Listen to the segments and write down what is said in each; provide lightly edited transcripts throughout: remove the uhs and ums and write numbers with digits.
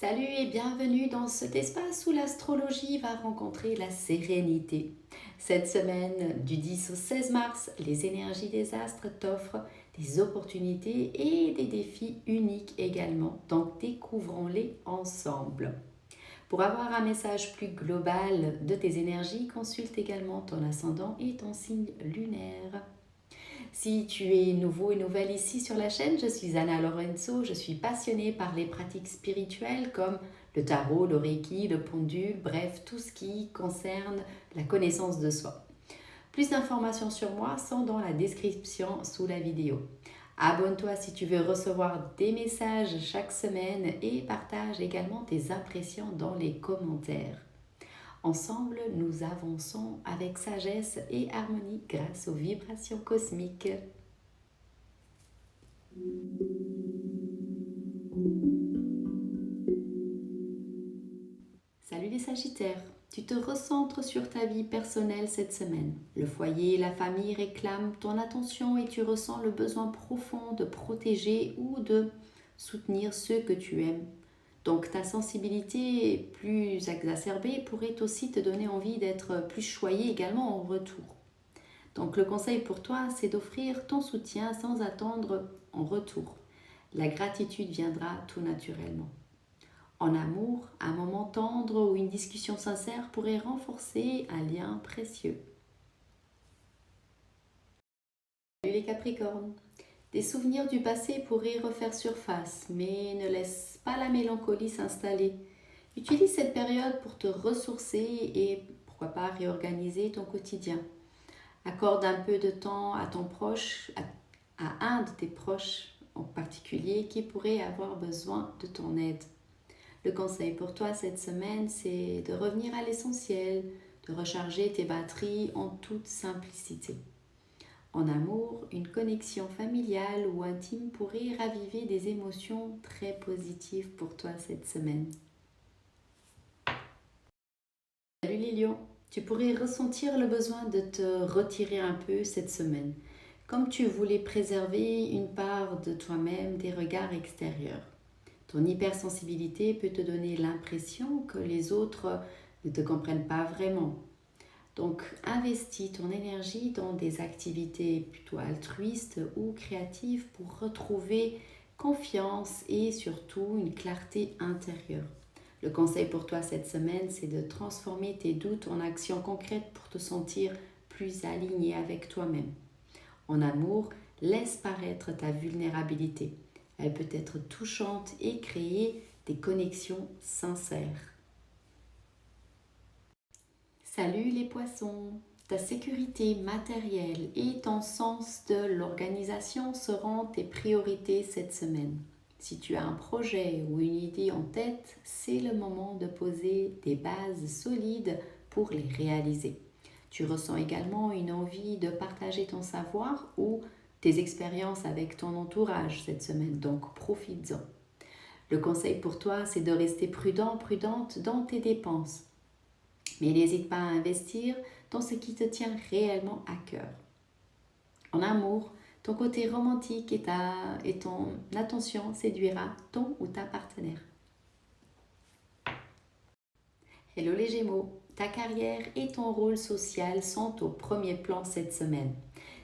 Salut et bienvenue dans cet espace où l'astrologie va rencontrer la sérénité. Cette semaine, du 10 au 16 mars, les énergies des astres t'offrent des opportunités et des défis uniques également, donc découvrons-les ensemble. Pour avoir un message plus global de tes énergies, consulte également ton ascendant et ton signe lunaire. Si tu es nouveau et nouvelle ici sur la chaîne, je suis Anna Lorenzo, je suis passionnée par les pratiques spirituelles comme le tarot, le reiki, le pendule, bref, tout ce qui concerne la connaissance de soi. Plus d'informations sur moi sont dans la description sous la vidéo. Abonne-toi si tu veux recevoir des messages chaque semaine et partage également tes impressions dans les commentaires. Ensemble, nous avançons avec sagesse et harmonie grâce aux vibrations cosmiques. Salut les Sagittaires, tu te recentres sur ta vie personnelle cette semaine. Le foyer et la famille réclament ton attention et tu ressens le besoin profond de protéger ou de soutenir ceux que tu aimes. Donc ta sensibilité plus exacerbée pourrait aussi te donner envie d'être plus choyé également en retour. Donc le conseil pour toi, c'est d'offrir ton soutien sans attendre en retour. La gratitude viendra tout naturellement. En amour, un moment tendre ou une discussion sincère pourrait renforcer un lien précieux. Salut les Capricornes. Des souvenirs du passé pourraient refaire surface, mais ne laisse pas la mélancolie s'installer. Utilise cette période pour te ressourcer et pourquoi pas réorganiser ton quotidien. Accorde un peu de temps à ton proche, à un de tes proches en particulier qui pourrait avoir besoin de ton aide. Le conseil pour toi cette semaine, c'est de revenir à l'essentiel, de recharger tes batteries en toute simplicité. En amour, une connexion familiale ou intime pourrait raviver des émotions très positives pour toi cette semaine. Salut les lions, tu pourrais ressentir le besoin de te retirer un peu cette semaine, comme tu voulais préserver une part de toi-même des regards extérieurs. Ton hypersensibilité peut te donner l'impression que les autres ne te comprennent pas vraiment. Donc, investis ton énergie dans des activités plutôt altruistes ou créatives pour retrouver confiance et surtout une clarté intérieure. Le conseil pour toi cette semaine, c'est de transformer tes doutes en actions concrètes pour te sentir plus aligné avec toi-même. En amour, laisse paraître ta vulnérabilité. Elle peut être touchante et créer des connexions sincères. Salut les poissons! Ta sécurité matérielle et ton sens de l'organisation seront tes priorités cette semaine. Si tu as un projet ou une idée en tête, c'est le moment de poser des bases solides pour les réaliser. Tu ressens également une envie de partager ton savoir ou tes expériences avec ton entourage cette semaine, donc profites-en. Le conseil pour toi, c'est de rester prudente dans tes dépenses. Mais n'hésite pas à investir dans ce qui te tient réellement à cœur. En amour, ton côté romantique et ton attention séduira ton ou ta partenaire. Hello les Gémeaux, ta carrière et ton rôle social sont au premier plan cette semaine.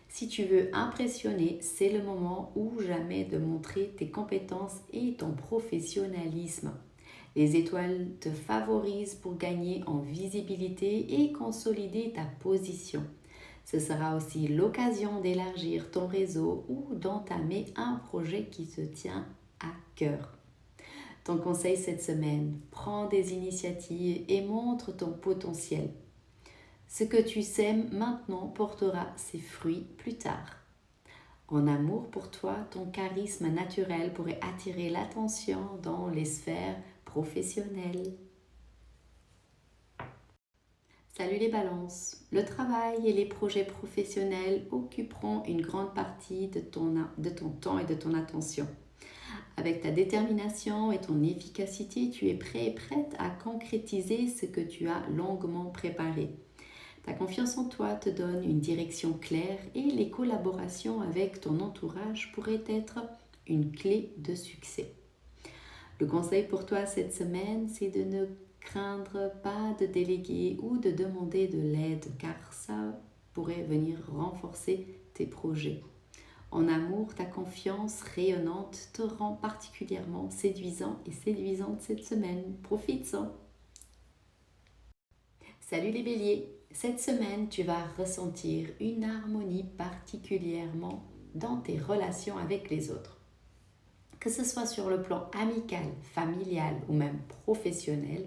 Si tu veux impressionner, c'est le moment ou jamais de montrer tes compétences et ton professionnalisme. Les étoiles te favorisent pour gagner en visibilité et consolider ta position. Ce sera aussi l'occasion d'élargir ton réseau ou d'entamer un projet qui te tient à cœur. Ton conseil cette semaine, prends des initiatives et montre ton potentiel. Ce que tu sèmes maintenant portera ses fruits plus tard. En amour pour toi, ton charisme naturel pourrait attirer l'attention dans les sphères professionnelles. Salut les balances! Le travail et les projets professionnels occuperont une grande partie de ton temps et de ton attention. Avec ta détermination et ton efficacité, tu es prêt et prête à concrétiser ce que tu as longuement préparé. Ta confiance en toi te donne une direction claire et les collaborations avec ton entourage pourraient être une clé de succès. Le conseil pour toi cette semaine, c'est de ne craindre pas de déléguer ou de demander de l'aide, car ça pourrait venir renforcer tes projets. En amour, ta confiance rayonnante te rend particulièrement séduisant et séduisante cette semaine. Profites-en. Salut les béliers, cette semaine tu vas ressentir une harmonie particulièrement dans tes relations avec les autres. Que ce soit sur le plan amical, familial ou même professionnel,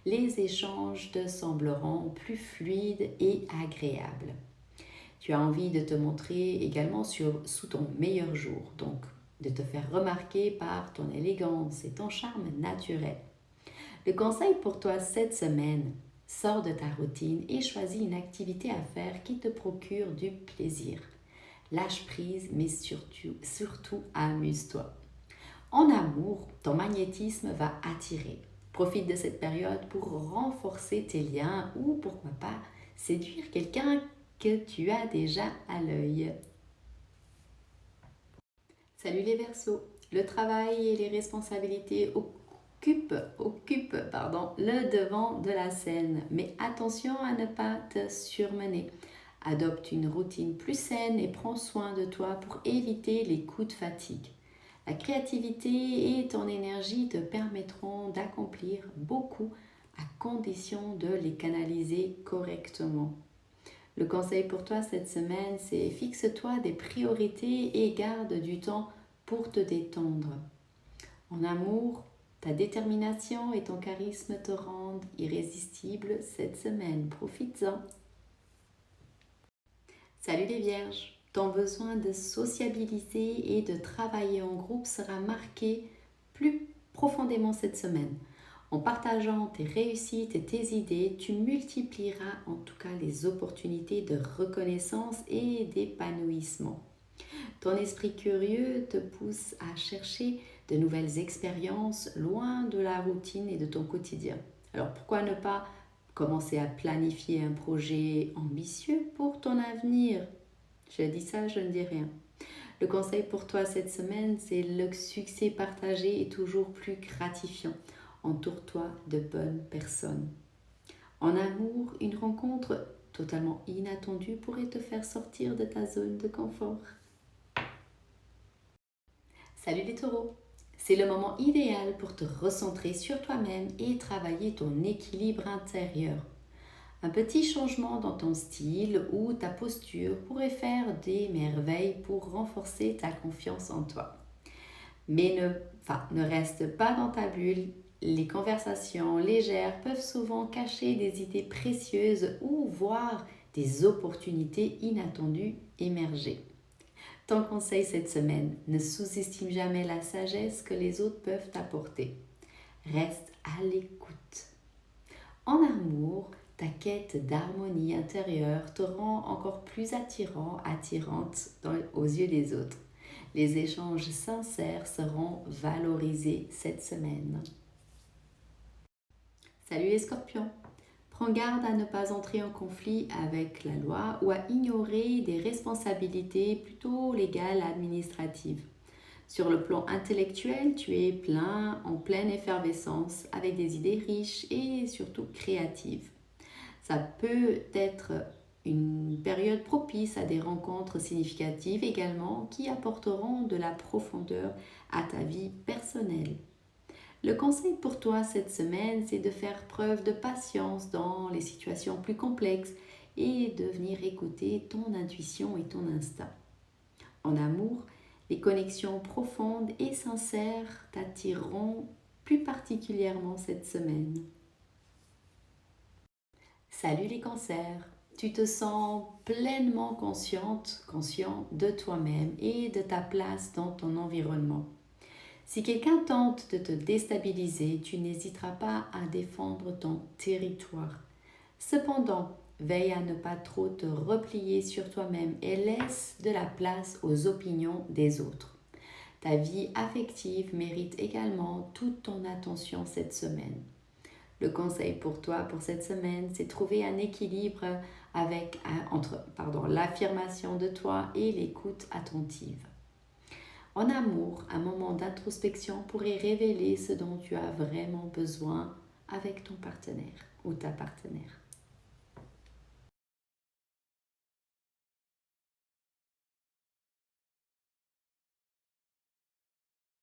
les échanges te sembleront plus fluides et agréables. Tu as envie de te montrer également sous ton meilleur jour, donc de te faire remarquer par ton élégance et ton charme naturel. Le conseil pour toi cette semaine, sors de ta routine et choisis une activité à faire qui te procure du plaisir. Lâche prise, mais surtout amuse-toi. En amour, ton magnétisme va attirer. Profite de cette période pour renforcer tes liens ou pourquoi pas séduire quelqu'un que tu as déjà à l'œil. Salut les Verseaux, le travail et les responsabilités occupent le devant de la scène, mais attention à ne pas te surmener. Adopte une routine plus saine et prends soin de toi pour éviter les coups de fatigue. La créativité et ton énergie te permettront d'accomplir beaucoup à condition de les canaliser correctement. Le conseil pour toi cette semaine, c'est fixe-toi des priorités et garde du temps pour te détendre. En amour, ta détermination et ton charisme te rendent irrésistible cette semaine. Profites-en. Salut les vierges, ton besoin de sociabiliser et de travailler en groupe sera marqué plus profondément cette semaine. En partageant tes réussites et tes idées, tu multiplieras en tout cas les opportunités de reconnaissance et d'épanouissement. Ton esprit curieux te pousse à chercher de nouvelles expériences loin de la routine et de ton quotidien. Alors pourquoi ne pas commencer à planifier un projet ambitieux pour ton avenir? Je dis ça, je ne dis rien. Le conseil pour toi cette semaine, c'est le succès partagé est toujours plus gratifiant. Entoure-toi de bonnes personnes. En amour, une rencontre totalement inattendue pourrait te faire sortir de ta zone de confort. Salut les taureaux! C'est le moment idéal pour te recentrer sur toi-même et travailler ton équilibre intérieur. Un petit changement dans ton style ou ta posture pourrait faire des merveilles pour renforcer ta confiance en toi. Mais ne reste pas dans ta bulle. Les conversations légères peuvent souvent cacher des idées précieuses ou voir des opportunités inattendues émerger. Ton conseil cette semaine, ne sous-estime jamais la sagesse que les autres peuvent t'apporter. Reste à l'écoute. En amour, ta quête d'harmonie intérieure te rend encore plus attirante aux yeux des autres. Les échanges sincères seront valorisés cette semaine. Salut les scorpions! Prends garde à ne pas entrer en conflit avec la loi ou à ignorer des responsabilités plutôt légales administratives. Sur le plan intellectuel, tu es en pleine effervescence avec des idées riches et surtout créatives. Ça peut être une période propice à des rencontres significatives également qui apporteront de la profondeur à ta vie personnelle. Le conseil pour toi cette semaine, c'est de faire preuve de patience dans les situations plus complexes et de venir écouter ton intuition et ton instinct. En amour, les connexions profondes et sincères t'attireront plus particulièrement cette semaine. Salut les cancers! Tu te sens pleinement conscient de toi-même et de ta place dans ton environnement. Si quelqu'un tente de te déstabiliser, tu n'hésiteras pas à défendre ton territoire. Cependant, veille à ne pas trop te replier sur toi-même et laisse de la place aux opinions des autres. Ta vie affective mérite également toute ton attention cette semaine. Le conseil pour toi pour cette semaine, c'est trouver un équilibre entre l'affirmation de toi et l'écoute attentive. En amour, un moment d'introspection pourrait révéler ce dont tu as vraiment besoin avec ton partenaire ou ta partenaire.